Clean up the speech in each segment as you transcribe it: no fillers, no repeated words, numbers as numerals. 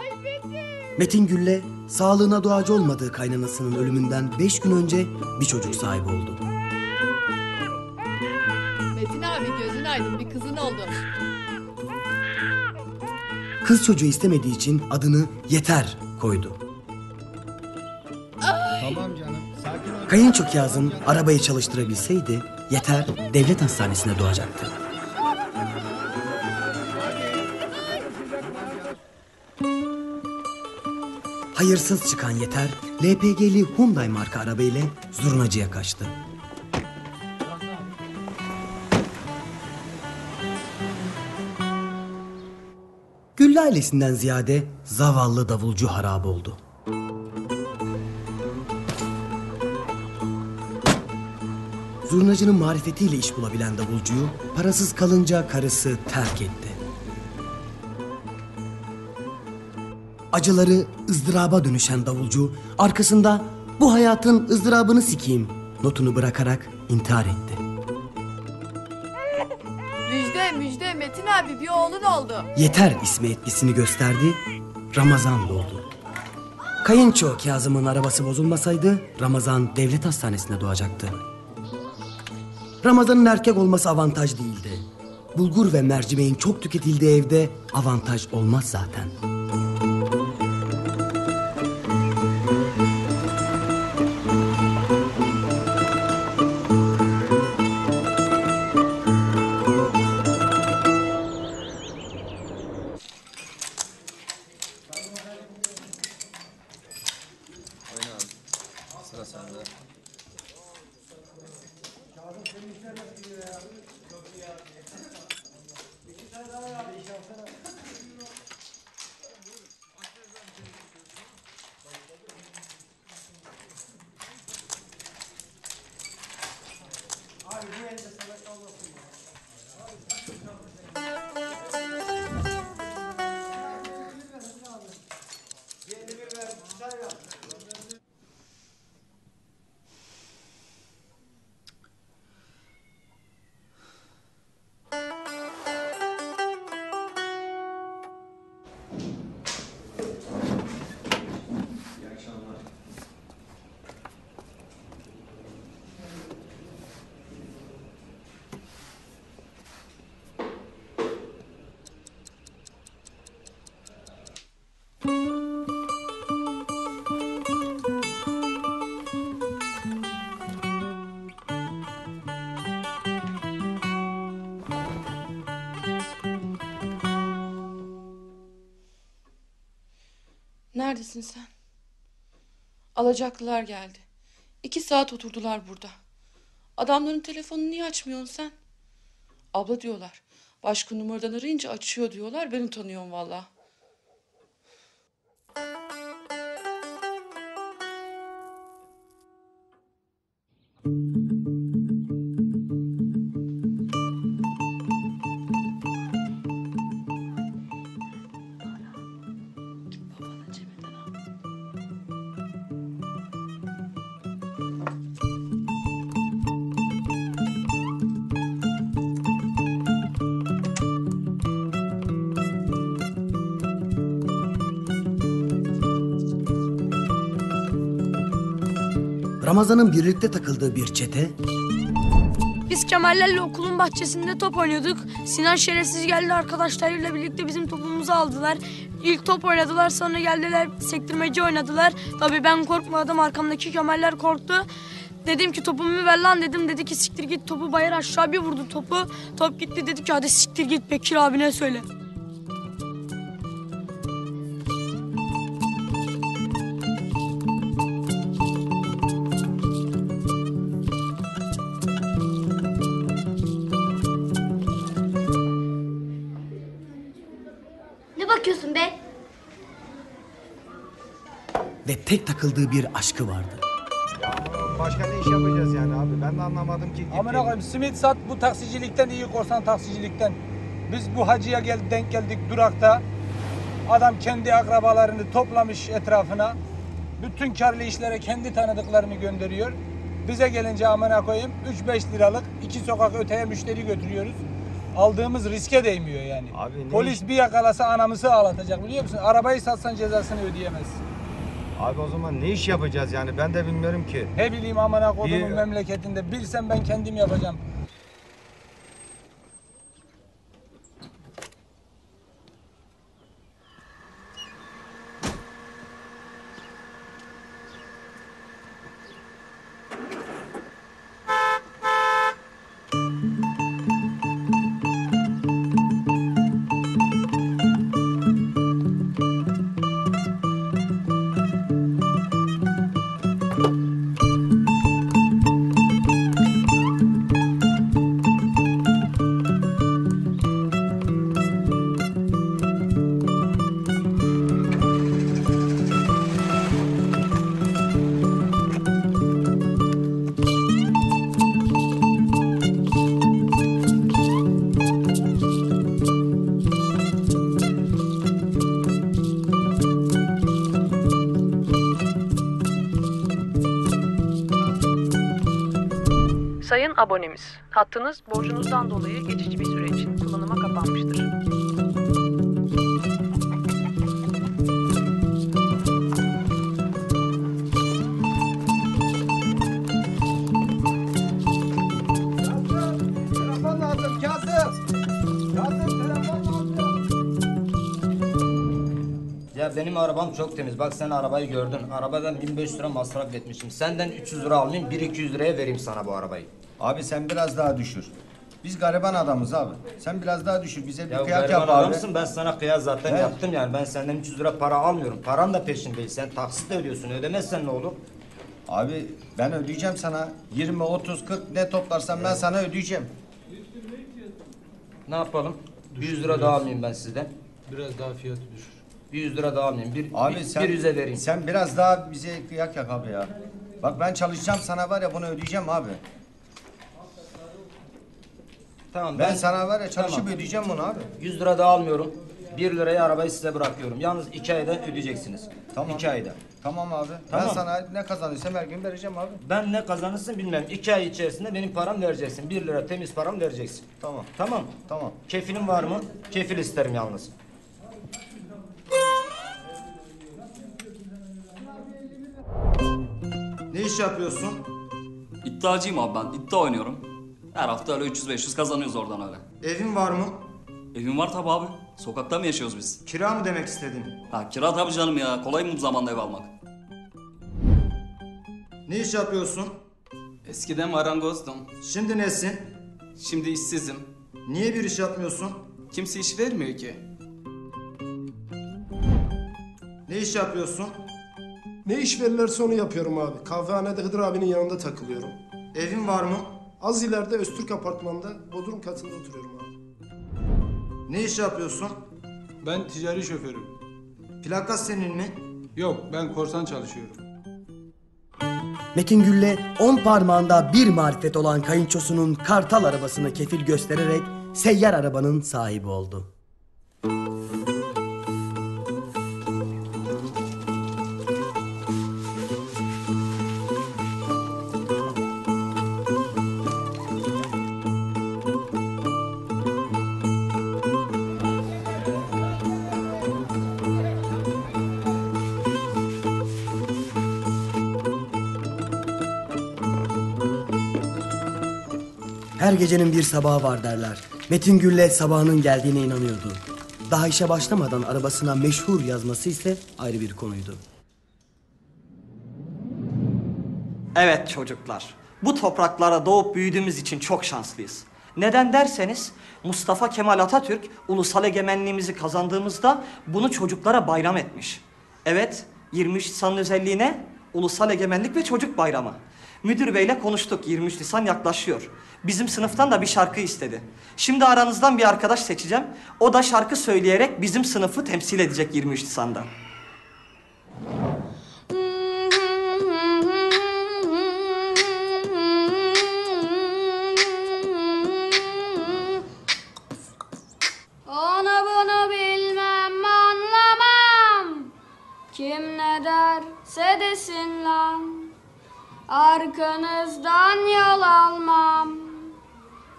Ay Metin. Metin Gülle, sağlığına duacı olmadığı kaynanasının ölümünden 5 gün önce bir çocuk sahibi oldu. Metin abi gözün aydın, bir kızın oldu. Kız çocuğu istemediği için adını Yeter koydu. Tamam canım, sakin ol. Kayınço Kazım arabayı çalıştırabilseydi Yeter devlet hastanesine doğacaktı. Hayırsız çıkan Yeter, LPG'li Hyundai marka arabayla zurnacıya kaçtı. Güllü ailesinden ziyade zavallı davulcu harap oldu. Zurnacının marifetiyle iş bulabilen davulcuyu parasız kalınca karısı terk etti. Acıları ızdıraba dönüşen davulcu arkasında "Bu hayatın ızdırabını sikeyim" notunu bırakarak intihar etti. Müjde müjde, Metin abi bir oğlun oldu. Yeter ismi etkisini gösterdi, Ramazan doğdu. Kayınço Kazım'ın arabası bozulmasaydı Ramazan devlet hastanesinde doğacaktı. Ramazan'ın erkek olması avantaj değildi. Bulgur ve mercimeğin çok tüketildiği evde avantaj olmaz zaten. Sıra sende. Neredesin sen? Alacaklılar geldi. 2 saat oturdular burada. Adamların telefonunu niye açmıyorsun sen? Abla diyorlar. Başka numaradan arayınca açıyor diyorlar. Ben utanıyorum vallahi. Ramazan'ın birlikte takıldığı bir çete Biz Kemallerle okulun bahçesinde top oynuyorduk. Sinan şerefsiz geldi, arkadaşlarıyla birlikte bizim topumuzu aldılar. İlk top oynadılar, sonra geldiler sektirmeci oynadılar. Tabii ben korkmadım, arkamdaki Kemaller korktu. Dedim ki topumu ver lan dedim. Dedi ki siktir git, topu bayır aşağı bir vurdu topu. Top gitti, dedi ki hadi siktir git Bekir abine söyle. Ne bakıyorsun be? ve tek takıldığı bir aşkı vardı. Başka ne iş yapacağız yani abi? Ben de anlamadım ki. Amına koyayım, simit sat, bu taksicilikten iyi, korsan taksicilikten. Biz bu hacıya denk geldik durakta. Adam kendi akrabalarını toplamış etrafına. Bütün karlı işlere kendi tanıdıklarını gönderiyor. Bize gelince amına koyayım 3-5 liralık 2 sokak öteye müşteri götürüyoruz. aldığımız riske değmiyor yani. Abi ne Polis iş- bir yakalasa anamızı ağlatacak biliyor musun? Arabayı satsan cezasını ödeyemezsin. Abi o zaman ne iş yapacağız yani ben de bilmiyorum ki. Ne bileyim amına kodumun Bir- memleketinde bilsem ben kendim yapacağım. Sayın abonemiz, hattınız borcunuzdan dolayı geçici bir süre için kullanıma kapanmıştır. Telefon lazım Kazım. Kazım telefon lazım. Ya benim arabam çok temiz. Bak sen arabayı gördün. Arabadan 1500 lira masraf etmişim. Senden 300 lira almayayım, 1-200 liraya vereyim sana bu arabayı. Abi sen biraz daha düşür. Biz gariban adamız abi. Sen biraz daha düşür. Bize bir Ya kıyak gariban yap abi. adamsın, ben sana kıyak zaten Evet. yaptım yani. Ben senden 300 lira para almıyorum. Paran da peşindeyiz. Sen taksitle ödüyorsun. Ödemezsen ne olur? Abi ben ödeyeceğim sana. 20, 30, 40 ne toplarsan ben sana ödeyeceğim. Ne yapalım? 100 lira daha almayayım ben sizden. Biraz daha fiyatı düşür. 100 lira daha almayayım. Abi sen, 100'e vereyim. sen biraz daha bize kıyak yap abi ya. Bak ben çalışacağım sana var ya bunu ödeyeceğim abi. Tamam Ben sana var ya çalışıp Tamam. ödeyeceğim bunu abi. 100 lira daha almıyorum. 1 liraya arabayı size bırakıyorum. Yalnız 2 ayda ödeyeceksiniz. Tamam. 2 ayda. Tamam abi. Tamam. Ben sana ne kazanırsam her gün vereceğim abi. Ben ne kazanırsın bilmem. 2 ay içerisinde benim param vereceksin. 1 lira temiz param vereceksin. Tamam. Tamam. Tamam. Kefilin var mı? Kefil isterim yalnız. Ne iş yapıyorsun? İddiacıyım abi ben. İddia oynuyorum. Her hafta öyle 300-500 kazanıyoruz oradan öyle. Evin var mı? Evim var tabi abi. Sokakta mı yaşıyoruz biz? Kira mı demek istedin? Ha kira tabi canım ya. Kolay mı bu zamanda ev almak? Ne iş yapıyorsun? Eskiden marangozdum. Şimdi nesin? Şimdi işsizim. Niye bir iş yapmıyorsun? Kimse iş vermiyor ki. Ne iş yapıyorsun? Ne iş verirlerse onu yapıyorum abi. Kahvehanede Hıdır abinin yanında takılıyorum. Evin var mı? Az ileride Öztürk apartmanında Bodrum katında oturuyorum abi. Ne iş yapıyorsun? Ben ticari şoförüm. Plaka senin mi? Yok ben korsan çalışıyorum. Metin Gülle 10 parmağında bir marifet olan kayınçosunun kartal arabasını kefil göstererek seyyar arabanın sahibi oldu. Her gecenin bir sabahı var derler. Metin Gülle sabahının geldiğine inanıyordu. Daha işe başlamadan arabasına meşhur yazması ise ayrı bir konuydu. Evet çocuklar, bu topraklara doğup büyüdüğümüz için çok şanslıyız. Neden derseniz Mustafa Kemal Atatürk ulusal egemenliğimizi kazandığımızda bunu çocuklara bayram etmiş. Evet, 23 Nisan'ın özelliğine ulusal egemenlik ve çocuk bayramı. Müdür beyle konuştuk, 23 Nisan yaklaşıyor. Bizim sınıftan da bir şarkı istedi. Şimdi aranızdan bir arkadaş seçeceğim. O da şarkı söyleyerek bizim sınıfı temsil edecek 23 Nisan'da. Onu bunu bilmem anlamam. Kim ne derse desin lan. Arkanızdan yol almam.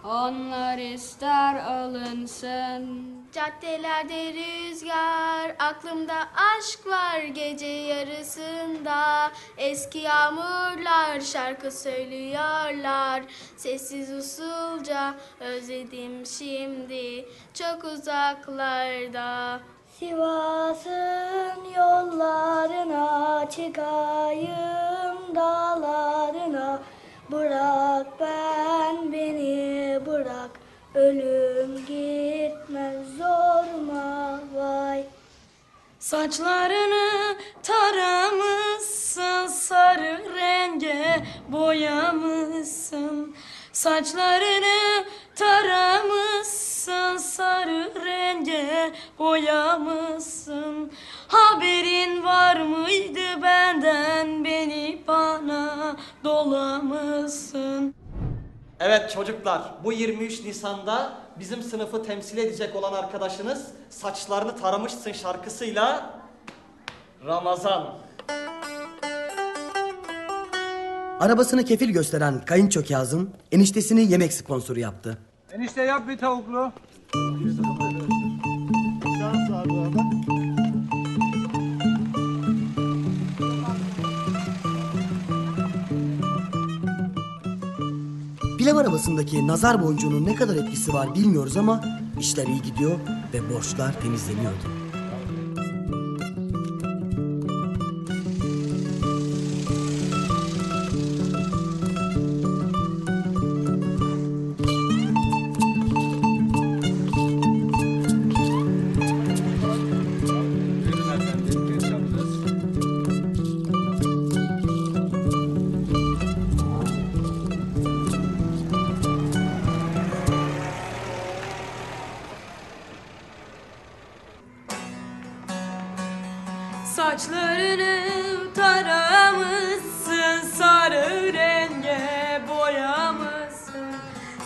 Onlar ister alınsın. Caddelerde rüzgar, aklımda aşk var gece yarısında. Eski yağmurlar şarkı söylüyorlar. Sessiz usulca özledim şimdi çok uzaklarda. Sivas'ın yollarına çıkayım dağlarına. Bırak beni bırak, ölüm gitmez zoruma vay. Saçlarını taramışsın, sarı renge boyamışsın. Saçlarını taramışsın, sarı renge boyamışsın. Haberin var mıydı benden, beni bana dolamışsın. Evet çocuklar, bu 23 Nisan'da bizim sınıfı temsil edecek olan arkadaşınız Saçlarını Taramışsın şarkısıyla Ramazan. Arabasını kefil gösteren kayınço Kazım eniştesini yemek sponsoru yaptı. Enişte yap bir tavuklu. Pilav arabasındaki nazar boncuğunun ne kadar etkisi var bilmiyoruz ama işler iyi gidiyor ve borçlar temizleniyordu. Saçlarını taramışsın, sarı renge boyamışsın.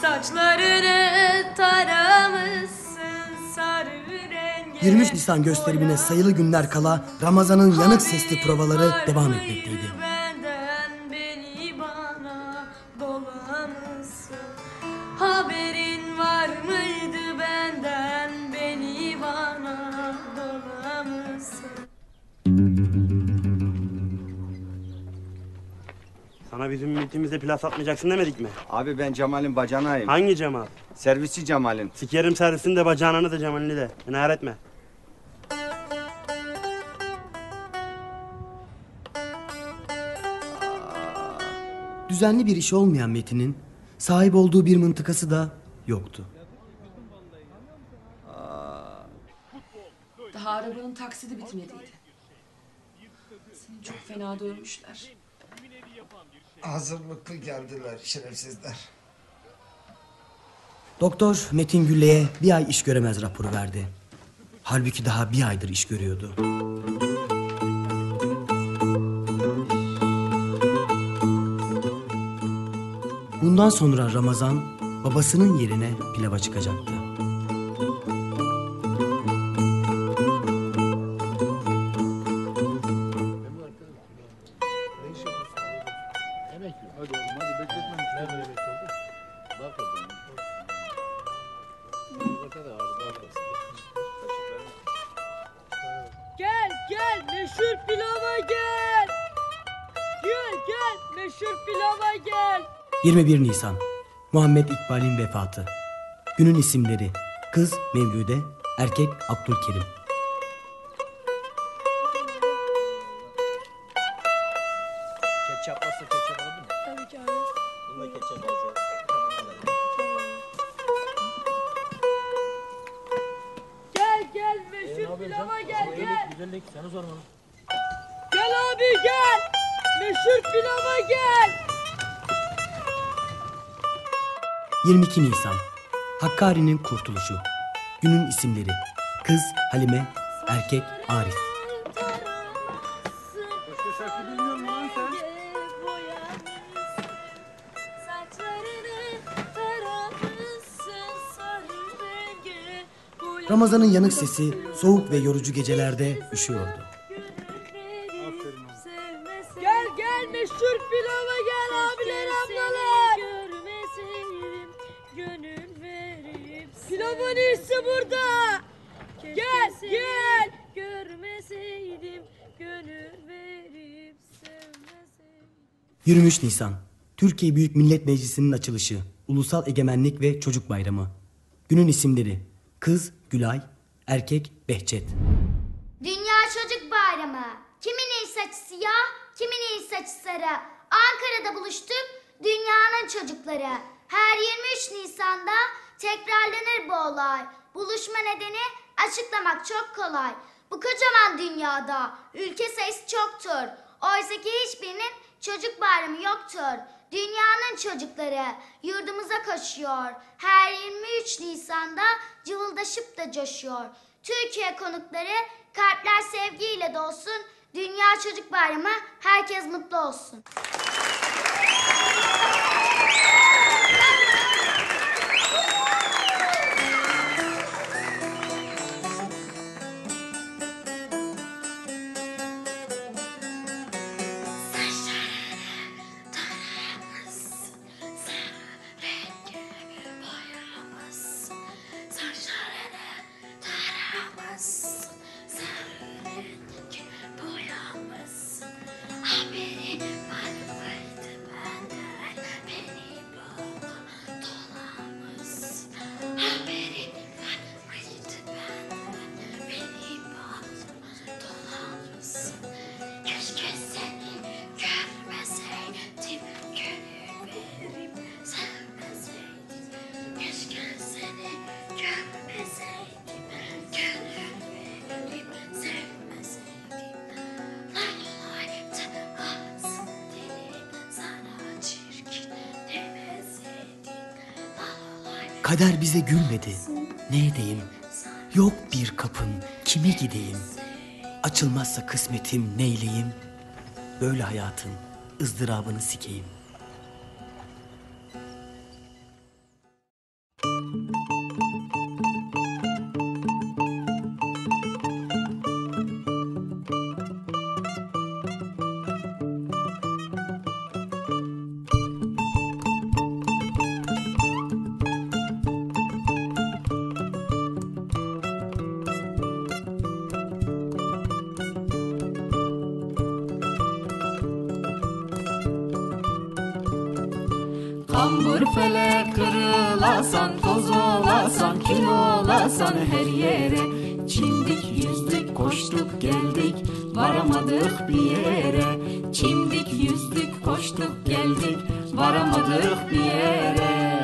Saçlarını taramışsın, sarı renge 23 Nisan gösterimine sayılı günler kala Ramazan'ın yanık sesli provaları devam etmekteydi. benden, beni bana dolamışsın. Haberin var mıydı benden, beni bana dolamışsın. Sana bizim ümmetimizde pilav satmayacaksın demedik mi? Abi ben Cemal'in bacanağıyım. Hangi Cemal? Servisçi Cemal'in. Sikerim servisini de bacağını da Cemal'ini de. Beni hayal etme. Düzenli bir iş olmayan Metin'in sahip olduğu bir mıntıkası da yoktu. Daha arabanın taksidi bitmediydi. Seni çok fena dövmüşler. Hazırlıklı geldiler şerefsizler. Doktor Metin Gülle'ye bir ay iş göremez raporu verdi. Halbuki daha bir aydır iş görüyordu. Bundan sonra Ramazan babasının yerine pilava çıkacaktı. Gel meşhur pilava gel. Gel meşhur pilava gel. 21 Nisan Muhammed İkbal'in vefatı. Günün isimleri: kız Mevlüde, erkek Abdülkerim. Ketçap varsa ketçap alır mı? Tabii ki abi. Bunda ketçap az Gel meşhur pilava gel. Güzellik seni sormalı. Gel abi gel. Meşhur pilava gel. 22 Nisan Hakkari'nin kurtuluşu. Günün isimleri: kız Halime, erkek Arif. Ramazan'ın yanık sesi soğuk ve yorucu gecelerde üşüyordu. Gel meşhur pilava gel abiler ablalar. Görmeseydim gönül abonesi burada. Gel. Görmeseydim, gönül verip sevmeseydim. 23 Nisan, Türkiye Büyük Millet Meclisi'nin açılışı, Ulusal Egemenlik ve Çocuk Bayramı. Günün isimleri: kız Gülay, erkek Behçet. Dünya Çocuk Bayramı. Kiminin saçı siyah, kiminin saçı sarı. Ankara'da buluştuk dünyanın çocukları. Her 23 Nisan'da tekrarlanır bu olay. Buluşma nedeni açıklamak çok kolay. Bu kocaman dünyada ülke sayısı çoktur. Oysa ki hiçbirinin çocuk bayramı yoktur. Dünyanın çocukları yurdumuza koşuyor. Her 23 Nisan'da cıvıldaşıp da coşuyor. Türkiye konukları kalpler sevgiyle dolsun. Dünya Çocuk Bayramı herkes mutlu olsun. Kader bize gülmedi, ne edeyim? Yok bir kapın, kime gideyim? Açılmazsa kısmetim neyleyim? Böyle hayatın ızdırabını sikeyim. Kambur felek kırılasan, toz olasan, kül olasan her yere. Çimdik yüzdük koştuk geldik, varamadık bir yere. Çimdik yüzdük koştuk geldik, varamadık bir yere.